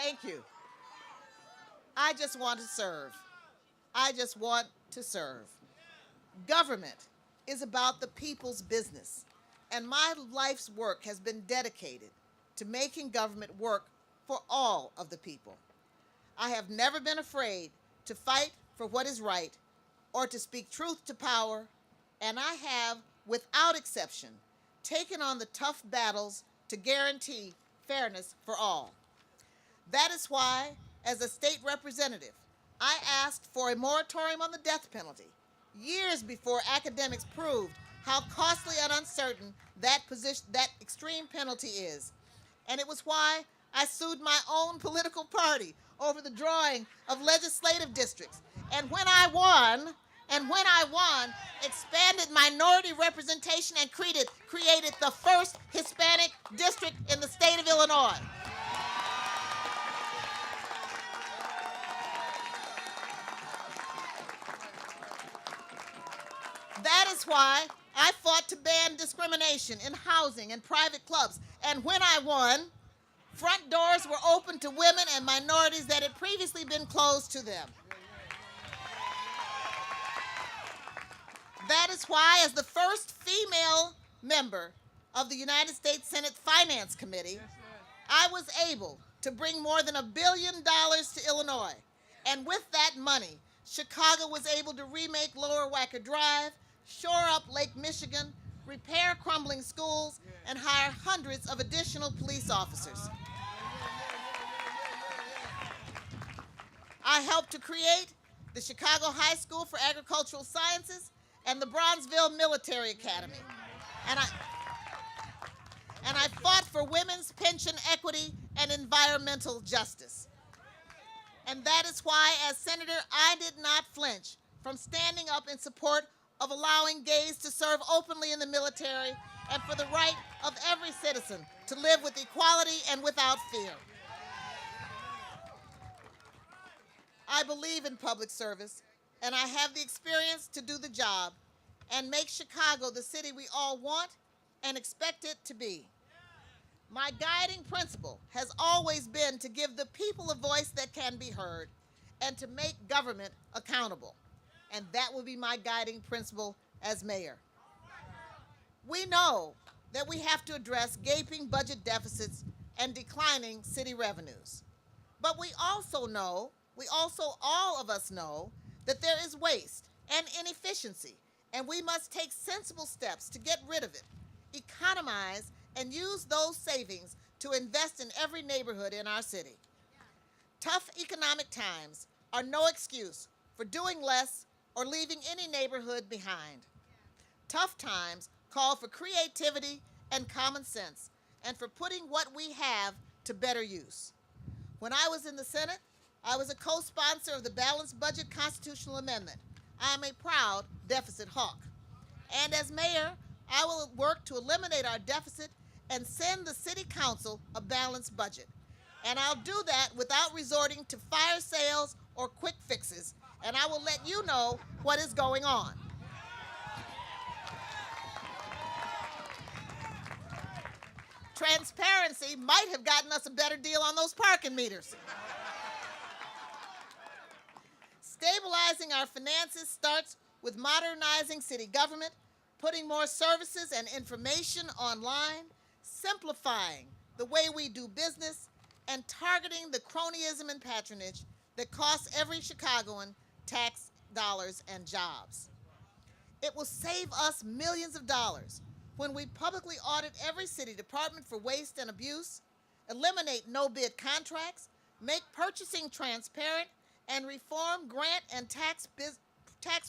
Thank you. I just want to serve. I just want to serve. Government is about the people's business, and my life's work has been dedicated to making government work for all of the people. I have never been afraid to fight for what is right or to speak truth to power, and I have, without exception, taken on the tough battles to guarantee fairness for all. That is why, as a state representative, I asked for a moratorium on the death penalty years before academics proved how costly and uncertain that extreme penalty is. And it was why I sued my own political party over the drawing of legislative districts. And when I won, expanded minority representation and created the first Hispanic district in the state of Illinois. That is why I fought to ban discrimination in housing and private clubs. And when I won, front doors were open to women and minorities that had previously been closed to them. That is why, as the first female member of the United States Senate Finance Committee, I was able to bring more than $1 billion to Illinois. And with that money, Chicago was able to remake Lower Wacker Drive, shore up Lake Michigan, repair crumbling schools, and hire hundreds of additional police officers. I helped to create the Chicago High School for Agricultural Sciences and the Bronzeville Military Academy. And I fought for women's pension equity and environmental justice. And that is why, as senator, I did not flinch from standing up in support of allowing gays to serve openly in the military and for the right of every citizen to live with equality and without fear. I believe in public service, and I have the experience to do the job and make Chicago the city we all want and expect it to be. My guiding principle has always been to give the people a voice that can be heard and to make government accountable. And that will be my guiding principle as mayor. We know that we have to address gaping budget deficits and declining city revenues. But all of us know, that there is waste and inefficiency, and we must take sensible steps to get rid of it, economize, and use those savings to invest in every neighborhood in our city. Tough economic times are no excuse for doing less or leaving any neighborhood behind. Tough times call for creativity and common sense, and for putting what we have to better use. When I was in the Senate, I was a co-sponsor of the Balanced Budget Constitutional Amendment. I am a proud deficit hawk. And as mayor, I will work to eliminate our deficit and send the city council a balanced budget. And I'll do that without resorting to fire sales or quick fixes, and I will let you know what is going on. Transparency might have gotten us a better deal on those parking meters. Stabilizing our finances starts with modernizing city government, putting more services and information online, simplifying the way we do business, and targeting the cronyism and patronage that costs every Chicagoan tax dollars and jobs. It will save us millions of dollars when we publicly audit every city department for waste and abuse, eliminate no-bid contracts, make purchasing transparent, and reform grant and tax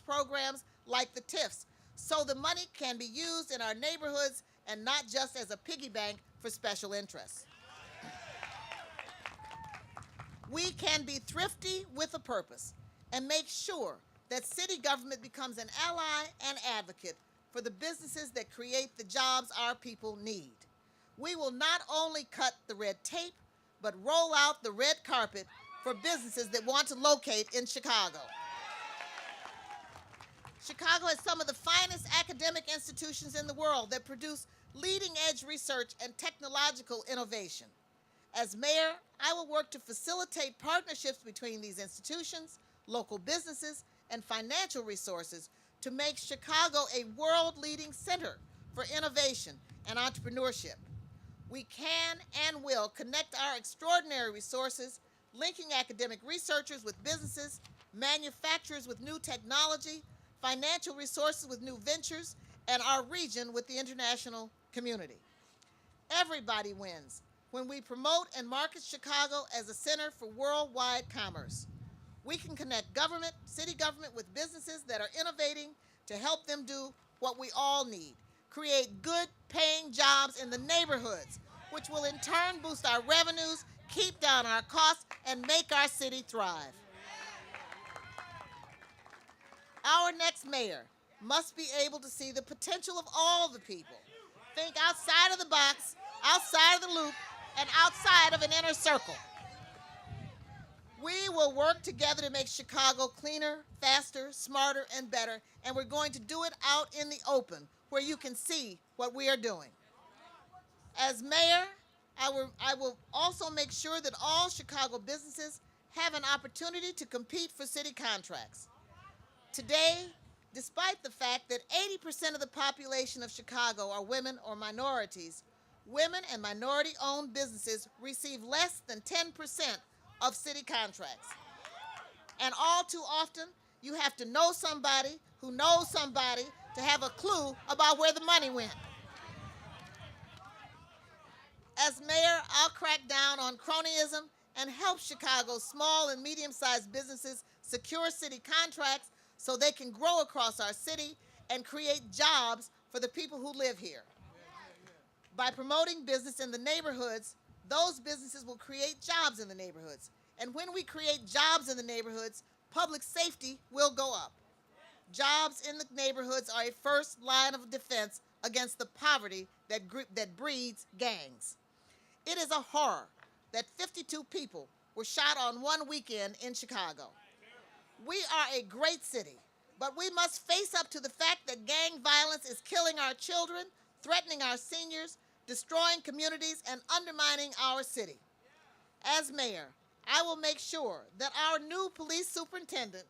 programs like the TIFs, so the money can be used in our neighborhoods and not just as a piggy bank for special interests. We can be thrifty with a purpose and make sure that city government becomes an ally and advocate for the businesses that create the jobs our people need. We will not only cut the red tape, but roll out the red carpet for businesses that want to locate in Chicago. Chicago has some of the finest academic institutions in the world that produce leading-edge research and technological innovation. As mayor, I will work to facilitate partnerships between these institutions, local businesses, and financial resources to make Chicago a world-leading center for innovation and entrepreneurship. We can and will connect our extraordinary resources, linking academic researchers with businesses, manufacturers with new technology, financial resources with new ventures, and our region with the international community. Everybody wins when we promote and market Chicago as a center for worldwide commerce. We can connect government, city government, with businesses that are innovating to help them do what we all need: create good paying jobs in the neighborhoods, which will in turn boost our revenues, keep down our costs, and make our city thrive. Our next mayor must be able to see the potential of all the people. Think outside of the box, outside of the loop, and outside of an inner circle. We will work together to make Chicago cleaner, faster, smarter, and better, and we're going to do it out in the open where you can see what we are doing. As mayor, I will also make sure that all Chicago businesses have an opportunity to compete for city contracts. Today, despite the fact that 80% of the population of Chicago are women or minorities, women and minority-owned businesses receive less than 10% of city contracts. And all too often, you have to know somebody who knows somebody to have a clue about where the money went. As mayor, I'll crack down on cronyism and help Chicago's small and medium-sized businesses secure city contracts so they can grow across our city and create jobs for the people who live here. By promoting business in the neighborhoods, those businesses will create jobs in the neighborhoods. And when we create jobs in the neighborhoods, public safety will go up. Jobs in the neighborhoods are a first line of defense against the poverty that breeds gangs. It is a horror that 52 people were shot on one weekend in Chicago. We are a great city, but we must face up to the fact that gang violence is killing our children, threatening our seniors, destroying communities, and undermining our city. As mayor, I will make sure that our new police superintendent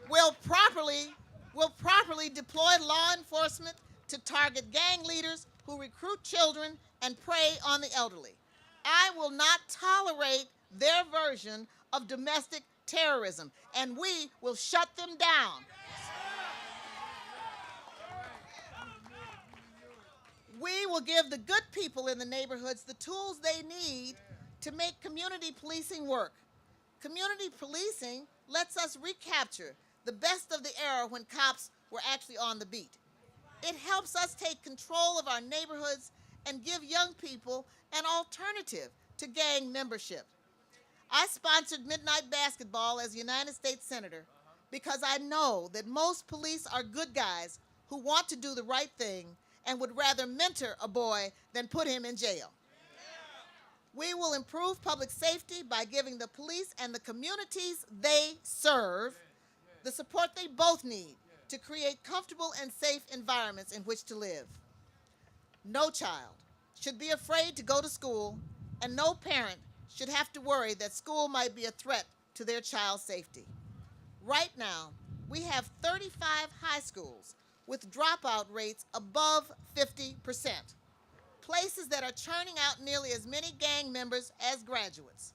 will properly deploy law enforcement to target gang leaders who recruit children and prey on the elderly. I will not tolerate their version of domestic terrorism, and we will shut them down. We will give the good people in the neighborhoods the tools they need to make community policing work. Community policing lets us recapture the best of the era when cops were actually on the beat. It helps us take control of our neighborhoods and give young people an alternative to gang membership. I sponsored midnight basketball as a United States Senator because I know that most police are good guys who want to do the right thing and would rather mentor a boy than put him in jail. We will improve public safety by giving the police and the communities they serve the support they both need to create comfortable and safe environments in which to live. No child should be afraid to go to school, and no parent should have to worry that school might be a threat to their child's safety. Right now, we have 35 high schools with dropout rates above 50%, places that are churning out nearly as many gang members as graduates.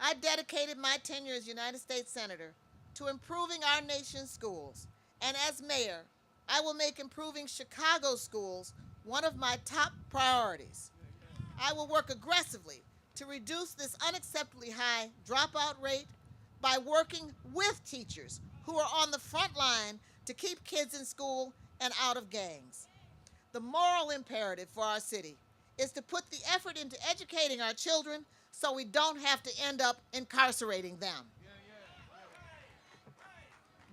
I dedicated my tenure as United States Senator to improving our nation's schools, and as mayor, I will make improving Chicago's schools one of my top priorities. I will work aggressively to reduce this unacceptably high dropout rate by working with teachers who are on the front line to keep kids in school and out of gangs. The moral imperative for our city is to put the effort into educating our children so we don't have to end up incarcerating them.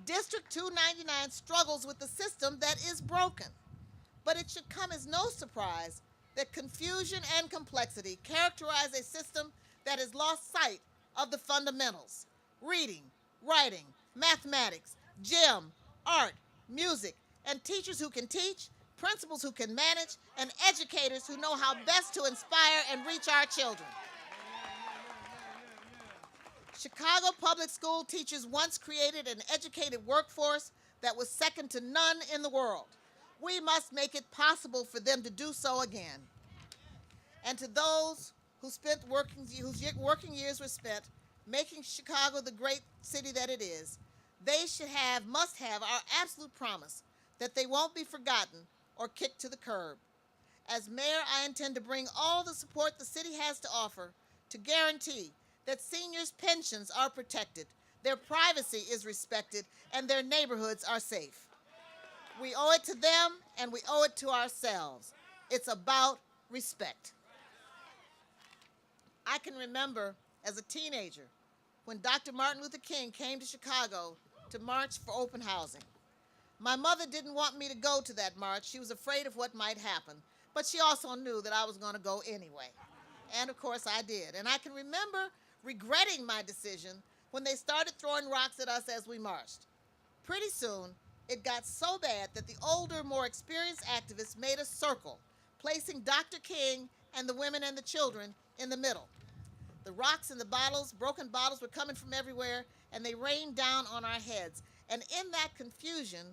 District 299 struggles with a system that is broken, but it should come as no surprise that confusion and complexity characterize a system that has lost sight of the fundamentals: reading, writing, mathematics, gym, art, music, and teachers who can teach, principals who can manage, and educators who know how best to inspire and reach our children. Chicago public school teachers once created an educated workforce that was second to none in the world. We must make it possible for them to do so again. And to those whose working years were spent making Chicago the great city that it is, they must have our absolute promise that they won't be forgotten or kicked to the curb. As mayor, I intend to bring all the support the city has to offer to guarantee that seniors' pensions are protected, their privacy is respected, and their neighborhoods are safe. We owe it to them, and we owe it to ourselves. It's about respect. I can remember as a teenager when Dr. Martin Luther King came to Chicago to march for open housing. My mother didn't want me to go to that march. She was afraid of what might happen, but she also knew that I was going to go anyway. And of course I did. And I can remember regretting my decision when they started throwing rocks at us as we marched. Pretty soon, it got so bad that the older, more experienced activists made a circle, placing Dr. King and the women and the children in the middle. The rocks and the broken bottles were coming from everywhere, and they rained down on our heads. And in that confusion,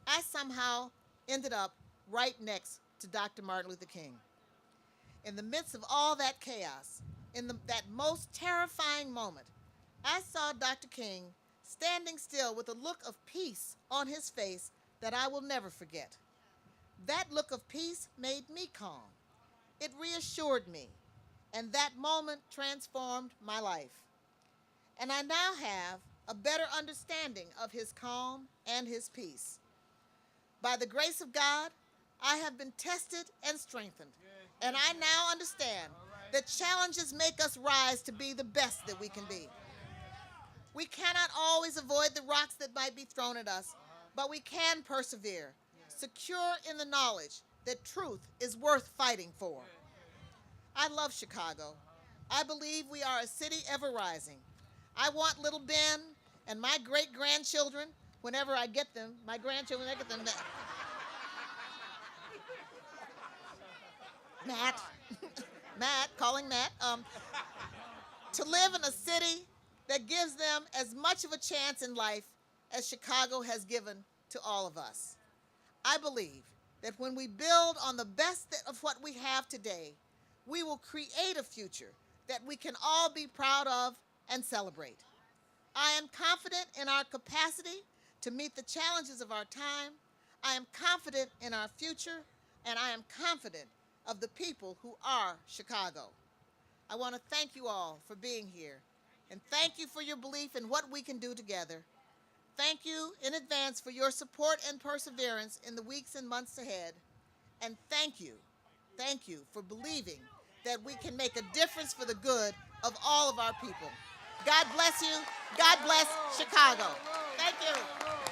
I somehow ended up right next to Dr. Martin Luther King. In the midst of all that chaos, that most terrifying moment, I saw Dr. King standing still with a look of peace on his face that I will never forget. That look of peace made me calm. It reassured me, and that moment transformed my life. And I now have a better understanding of his calm and his peace. By the grace of God, I have been tested and strengthened, and I now understand that challenges make us rise to be the best that we can be. We cannot always avoid the rocks that might be thrown at us, but we can persevere, secure in the knowledge that truth is worth fighting for. I love Chicago. I believe we are a city ever rising. I want little Ben and my great-grandchildren, whenever I get them, Matt, calling Matt, to live in a city that gives them as much of a chance in life as Chicago has given to all of us. I believe that when we build on the best of what we have today, we will create a future that we can all be proud of and celebrate. I am confident in our capacity to meet the challenges of our time. I am confident in our future, and I am confident of the people who are Chicago. I want to thank you all for being here, and thank you for your belief in what we can do together. Thank you in advance for your support and perseverance in the weeks and months ahead, and thank you for believing that we can make a difference for the good of all of our people. God bless you. God bless Chicago. Thank you.